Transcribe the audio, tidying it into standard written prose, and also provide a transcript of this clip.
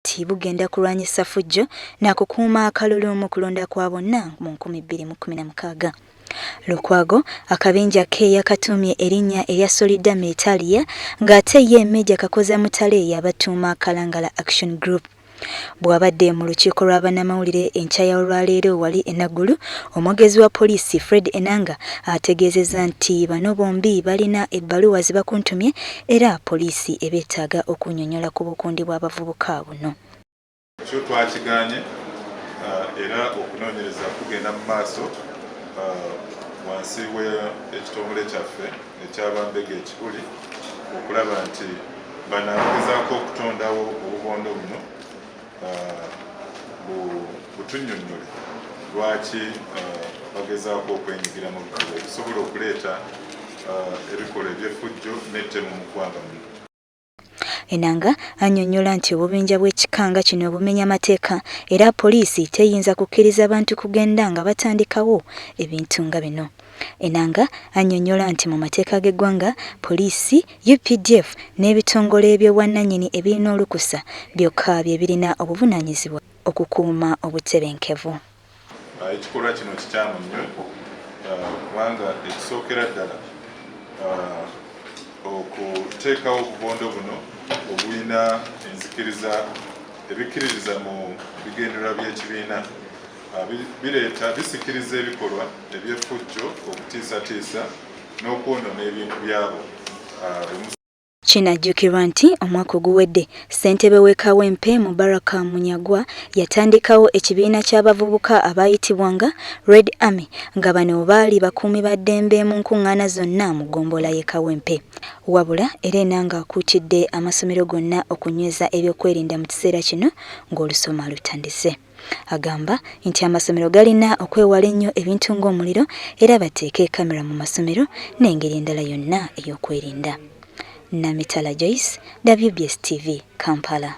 bugenda kulwanyisa ffujjo n'akukuuma akalulu mu kulonda kwa bonna mu 2016. Lukwago akabinja ke yakatuumye erinnya erya Solidarity Italia ng'ate ye Meja Kakoza Mutale yabatuuma Kalangala Action Group. Bw'abadde mu lukiiko lw'abannamawulire enkya ya olwaleero wali enaggulu, omwogezi wa poliisi Fred Enanga ategeezezza nti bano bombi balina ebbaluwa ze bakuntumye era poliisi ebeetaaga okunnyonnyola ku bukundi bw'abavubuka buno. Kyo twakigaanye era okunoonyereza kugenda mu maaso wansi w'ekitongole kyaffe ekyabambega ekikuli okulaba nti banagezaako okutondawo obubondo buno butunnyonnyole lwaki bagezaako okwenyigira mu bikolwa ebisobola okuleeta ebikolwa eby'effujjo n'ettemu mu ggwanga muno. Enanga annyonnyola nti obubinja bw'ekikanga kino bumenya amateeka era poliisi teyinza kukkiriza abantu kugenda nga batandikawo ebintu nga bino. Enanga annyonnyola nti mu mateeka g'eggwanga poliisi, UPDF n'ebitongole eby'obwannannyini ebirina olukusa byokka bye birina obuvunaanyizibwa okukuuma obutebenkevu. Ekikolwa kino kikyamu nnyo kubanga ekisookera ddala okuteekawo obubondo buno obulina enzikiriza ebikkiririza mu bigendererwa by'ekibiina bireeta bisikiriza ebikolwa eby'effujjo okutiisatiisa n'okwonoona ebintu byabo. Kinajjukirwa nti omwaka oguwedde ssentebe w'e Kawempe Mubaraka Munyagwa yatandikawo ekibiina ky'abavubuka abaayitibwanga Red Army nga bano baali bakuumi ba ddembe mu nkuŋŋaana zonna mu ggombolola y'e Kawempe. Wabula era Enanga akuutidde amasomero gonna okunyweza ebyokwerinda mu kiseera kino ng'olusoma lutandise. Agamba nti amasomero galina okwewala ennyo ebintu ng'omuliro era bateeke kamera mu masomero n'engeri endala yonna ey'okwerinda. Namitala Joyce, WBS TV, Kampala.